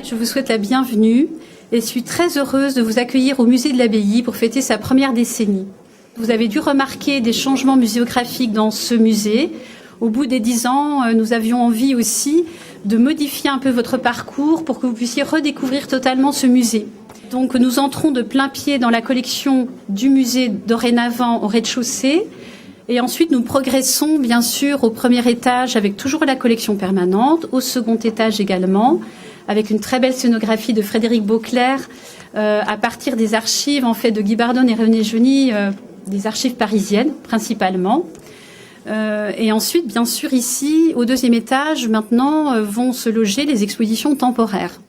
Je vous souhaite la bienvenue et suis très heureuse de vous accueillir au musée de l'Abbaye pour fêter sa première décennie. Vous avez dû remarquer des changements muséographiques dans ce musée. Au bout des 10 ans, nous avions envie aussi de modifier un peu votre parcours pour que vous puissiez redécouvrir totalement ce musée. Donc nous entrons de plein pied dans la collection du musée dorénavant au rez-de-chaussée. Et ensuite, nous progressons bien sûr au premier étage avec toujours la collection permanente, au second étage également, avec une très belle scénographie de Frédéric Beauclerc, à partir des archives en fait de Guy Bardon et René Geny, des archives parisiennes principalement. Et ensuite, bien sûr, ici, au deuxième étage, maintenant, vont se loger les expositions temporaires.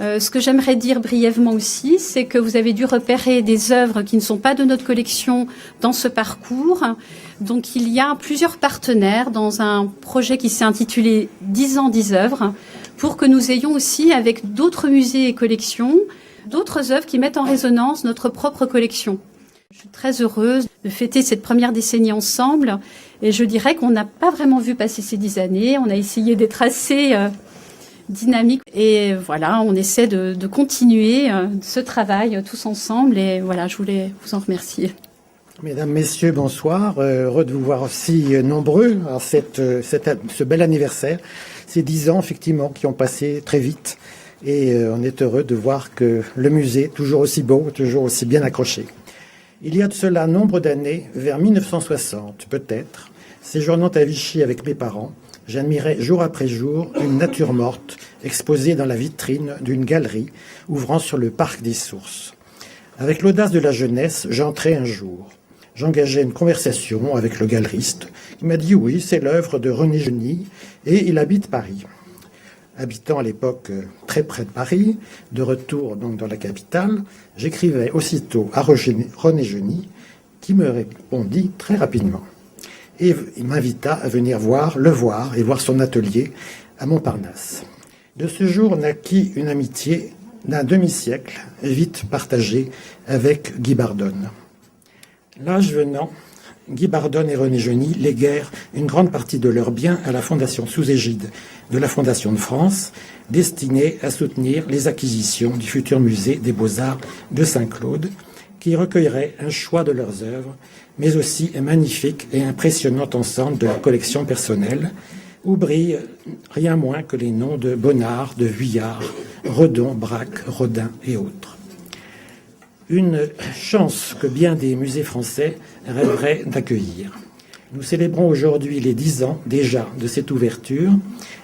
Ce que j'aimerais dire brièvement aussi, c'est que vous avez dû repérer des œuvres qui ne sont pas de notre collection dans ce parcours. Donc il y a plusieurs partenaires dans un projet qui s'est intitulé 10 ans, 10 œuvres, pour que nous ayons aussi, avec d'autres musées et collections, d'autres œuvres qui mettent en résonance notre propre collection. Je suis très heureuse de fêter cette première décennie ensemble et je dirais qu'on n'a pas vraiment vu passer ces 10 années. On a essayé d'être assez dynamique et voilà, on essaie de continuer ce travail tous ensemble et voilà, je voulais vous en remercier. Mesdames, Messieurs, bonsoir. Heureux de vous voir aussi nombreux à ce bel anniversaire. Ces 10 ans, effectivement, qui ont passé très vite et on est heureux de voir que le musée, toujours aussi beau, toujours aussi bien accroché. Il y a de cela nombre d'années, vers 1960 peut-être, séjournant à Vichy avec mes parents, j'admirais jour après jour une nature morte exposée dans la vitrine d'une galerie ouvrant sur le parc des Sources. Avec l'audace de la jeunesse, j'entrai un jour. J'engageai une conversation avec le galeriste. Il m'a dit oui, c'est l'œuvre de René Geny et il habite Paris. Habitant à l'époque très près de Paris, de retour donc dans la capitale, j'écrivais aussitôt à René Geny qui me répondit très rapidement. Et il m'invita à venir le voir et voir son atelier à Montparnasse. De ce jour naquit une amitié d'un demi-siècle, vite partagée avec Guy Bardon. L'âge venant, Guy Bardon et René Geny léguèrent une grande partie de leurs biens à la fondation sous égide de la Fondation de France, destinée à soutenir les acquisitions du futur musée des Beaux-Arts de Saint-Claude, qui recueillerait un choix de leurs œuvres, mais aussi un magnifique et impressionnant ensemble de leur collection personnelle, où brillent rien moins que les noms de Bonnard, de Vuillard, Redon, Braque, Rodin et autres. Une chance que bien des musées français rêveraient d'accueillir. Nous célébrons aujourd'hui les 10 ans déjà de cette ouverture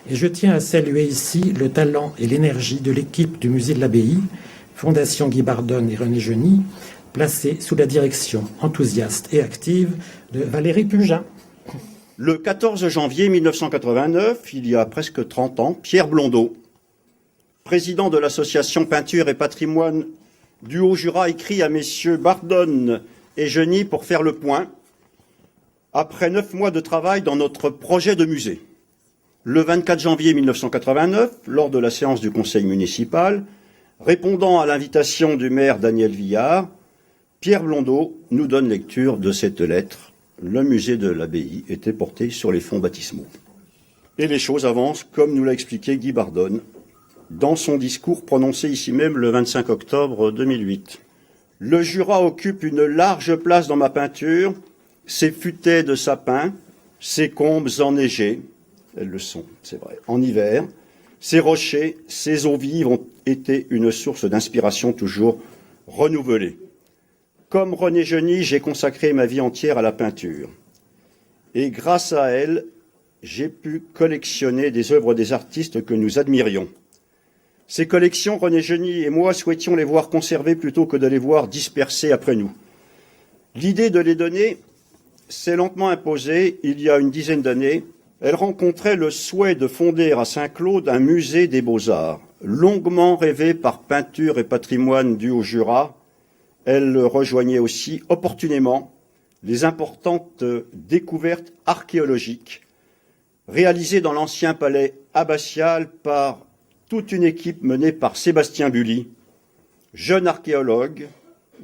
et je tiens à saluer ici le talent et l'énergie de l'équipe du musée de l'Abbaye, Fondation Guy Bardon et René Geny, placée sous la direction enthousiaste et active de Valérie Pugin. Le 14 janvier 1989, il y a presque 30 ans, Pierre Blondeau, président de l'association Peinture et Patrimoine du Haut-Jura, écrit à messieurs Bardon et Geny pour faire le point, après 9 mois de travail dans notre projet de musée. Le 24 janvier 1989, lors de la séance du conseil municipal, répondant à l'invitation du maire Daniel Villard, Pierre Blondeau nous donne lecture de cette lettre. Le musée de l'Abbaye était porté sur les fonds baptismaux. Et les choses avancent comme nous l'a expliqué Guy Bardon dans son discours prononcé ici même le 25 octobre 2008. Le Jura occupe une large place dans ma peinture, ses futaies de sapin, ses combes enneigées, elles le sont, c'est vrai, en hiver, ses rochers, ses eaux vives ont été une source d'inspiration toujours renouvelée. Comme René Geny, j'ai consacré ma vie entière à la peinture. Et grâce à elle, j'ai pu collectionner des œuvres des artistes que nous admirions. Ces collections, René Geny et moi souhaitions les voir conservées plutôt que de les voir dispersées après nous. L'idée de les donner s'est lentement imposée il y a une dizaine d'années. Elle rencontrait le souhait de fonder à Saint-Claude un musée des Beaux-Arts, longuement rêvé par Peinture et Patrimoine du Haut-Jura. Elle rejoignait aussi opportunément les importantes découvertes archéologiques réalisées dans l'ancien palais abbatial par toute une équipe menée par Sébastien Bully, jeune archéologue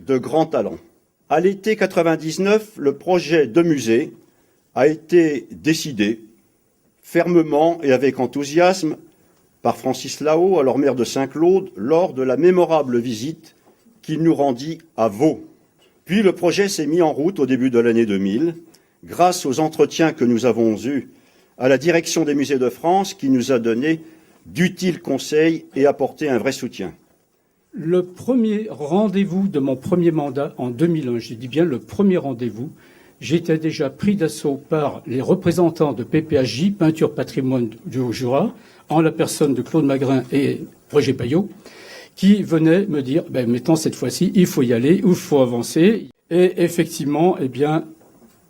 de grand talent. À l'été 99, le projet de musée a été décidé fermement et avec enthousiasme par Francis Lao, alors maire de Saint-Claude, lors de la mémorable visite qu'il nous rendit à Vaux. Puis le projet s'est mis en route au début de l'année 2000, grâce aux entretiens que nous avons eus à la direction des musées de France, qui nous a donné d'utiles conseils et apporté un vrai soutien. Le premier rendez-vous de mon premier mandat en 2001, je dis bien le premier rendez-vous, j'étais déjà pris d'assaut par les représentants de PPHJ, Peinture Patrimoine du Haut-Jura, en la personne de Claude Magrin et Roger Payot, qui venaient me dire, maintenant cette fois-ci, il faut y aller, il faut avancer. Et effectivement,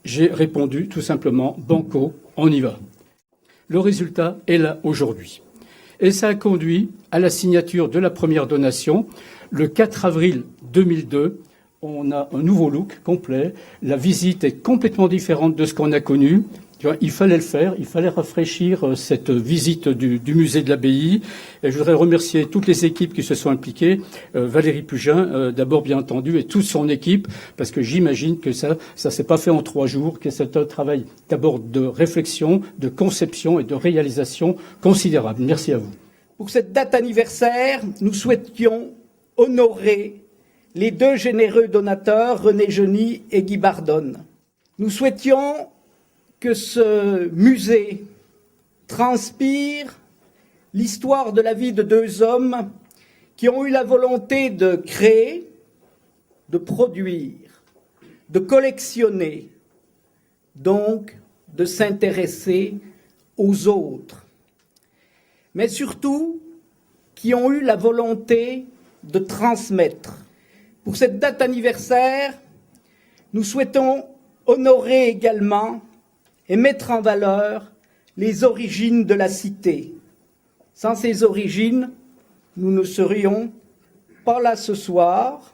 j'ai répondu tout simplement, banco, on y va. Le résultat est là aujourd'hui. Et ça a conduit à la signature de la première donation le 4 avril 2002. On a un nouveau look complet. La visite est complètement différente de ce qu'on a connu. Il fallait le faire, il fallait rafraîchir cette visite du musée de l'Abbaye. Et je voudrais remercier toutes les équipes qui se sont impliquées, Valérie Pugin, d'abord bien entendu, et toute son équipe, parce que j'imagine que ça s'est pas fait en 3 jours, que c'est un travail d'abord de réflexion, de conception et de réalisation considérable. Merci à vous. Pour cette date anniversaire, nous souhaitions honorer les 2 généreux donateurs, René Geny et Guy Bardone. Nous souhaitions que ce musée transpire l'histoire de la vie de 2 hommes qui ont eu la volonté de créer, de produire, de collectionner, donc de s'intéresser aux autres, mais surtout qui ont eu la volonté de transmettre. Pour cette date anniversaire, nous souhaitons honorer également et mettre en valeur les origines de la cité. Sans ces origines, nous ne serions pas là ce soir.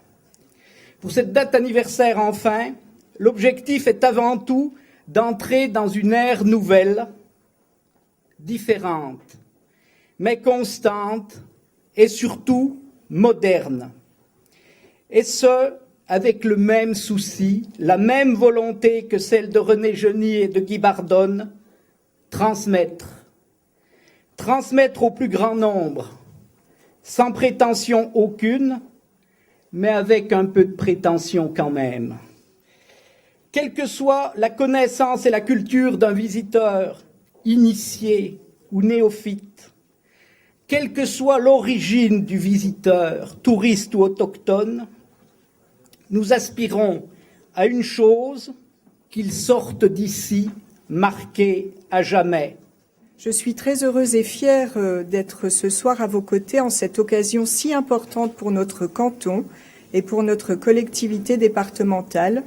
Pour cette date anniversaire, enfin, l'objectif est avant tout d'entrer dans une ère nouvelle, différente, mais constante et surtout moderne. Et ce, avec le même souci, la même volonté que celle de René Geny et de Guy Bardone, transmettre au plus grand nombre, sans prétention aucune, mais avec un peu de prétention quand même. Quelle que soit la connaissance et la culture d'un visiteur, initié ou néophyte, quelle que soit l'origine du visiteur, touriste ou autochtone, nous aspirons à une chose, qu'il sorte d'ici marqué à jamais. Je suis très heureuse et fière d'être ce soir à vos côtés en cette occasion si importante pour notre canton et pour notre collectivité départementale,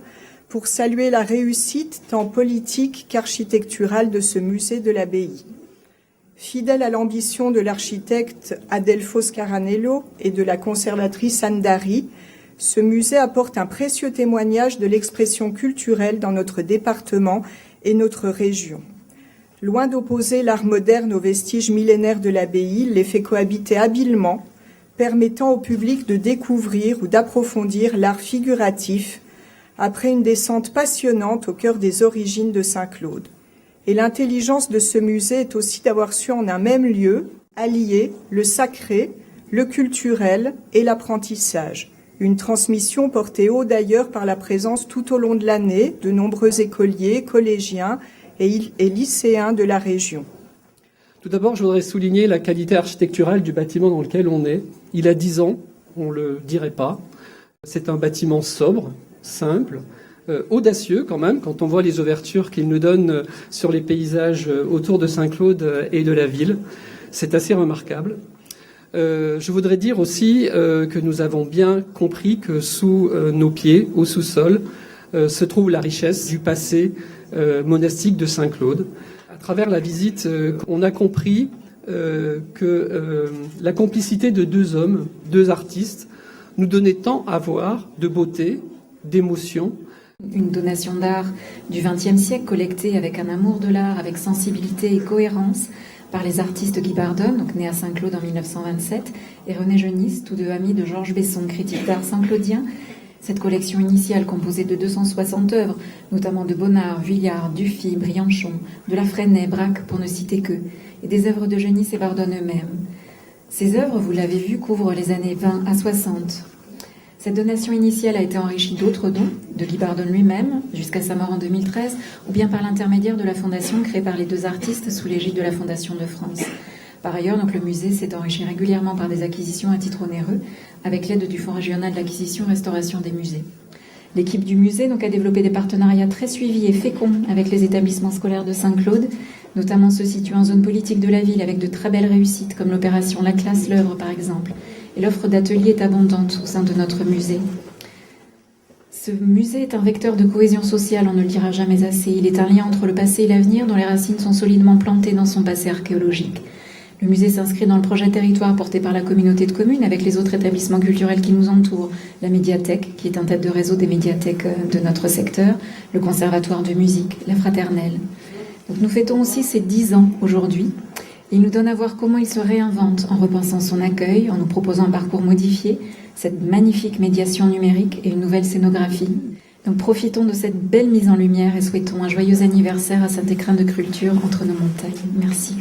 pour saluer la réussite tant politique qu'architecturale de ce musée de l'Abbaye. Fidèle à l'ambition de l'architecte Adelfo Scaranello et de la conservatrice Anne Dary, ce musée apporte un précieux témoignage de l'expression culturelle dans notre département et notre région. Loin d'opposer l'art moderne aux vestiges millénaires de l'abbaye, il les fait cohabiter habilement, permettant au public de découvrir ou d'approfondir l'art figuratif après une descente passionnante au cœur des origines de Saint-Claude. Et l'intelligence de ce musée est aussi d'avoir su en un même lieu allier le sacré, le culturel et l'apprentissage. Une transmission portée haut d'ailleurs par la présence tout au long de l'année de nombreux écoliers, collégiens et lycéens de la région. Tout d'abord, je voudrais souligner la qualité architecturale du bâtiment dans lequel on est. Il a 10 ans, on ne le dirait pas. C'est un bâtiment sobre, simple, audacieux quand même, quand on voit les ouvertures qu'il nous donne sur les paysages autour de Saint-Claude et de la ville. C'est assez remarquable. Je voudrais dire aussi que nous avons bien compris que sous nos pieds, au sous-sol, se trouve la richesse du passé monastique de Saint-Claude. À travers la visite, on a compris que la complicité de 2 hommes, 2 artistes, nous donnait tant à voir de beauté, d'émotion. Une donation d'art du XXe siècle collectée avec un amour de l'art, avec sensibilité et cohérence, par les artistes Guy Bardone, donc né à Saint-Claude en 1927, et René Geny, tous 2 amis de Georges Besson, critique d'art saint-claudien. Cette collection initiale composée de 260 œuvres, notamment de Bonnard, Vuillard, Dufy, Brianchon, de La Fresnaye, Braque, pour ne citer que, et des œuvres de Geny et Bardone eux-mêmes. Ces œuvres, vous l'avez vu, couvrent les années 20 à 60. Cette donation initiale a été enrichie d'autres dons, de Guy Bardon lui-même, jusqu'à sa mort en 2013, ou bien par l'intermédiaire de la fondation créée par les deux artistes sous l'égide de la Fondation de France. Par ailleurs, donc, le musée s'est enrichi régulièrement par des acquisitions à titre onéreux, avec l'aide du Fonds régional d'acquisition et restauration des musées. L'équipe du musée donc, a développé des partenariats très suivis et féconds avec les établissements scolaires de Saint-Claude, notamment ceux situés en zone politique de la ville, avec de très belles réussites, comme l'opération La Classe L'Œuvre, par exemple. Et l'offre d'ateliers est abondante au sein de notre musée. Ce musée est un vecteur de cohésion sociale, on ne le dira jamais assez. Il est un lien entre le passé et l'avenir, dont les racines sont solidement plantées dans son passé archéologique. Le musée s'inscrit dans le projet territoire porté par la communauté de communes avec les autres établissements culturels qui nous entourent. La médiathèque, qui est un tête de réseau des médiathèques de notre secteur, le conservatoire de musique, la fraternelle. Donc nous fêtons aussi ses 10 ans aujourd'hui. Il nous donne à voir comment il se réinvente en repensant son accueil, en nous proposant un parcours modifié, cette magnifique médiation numérique et une nouvelle scénographie. Donc profitons de cette belle mise en lumière et souhaitons un joyeux anniversaire à Saint-Écrin de Culture entre nos montagnes. Merci.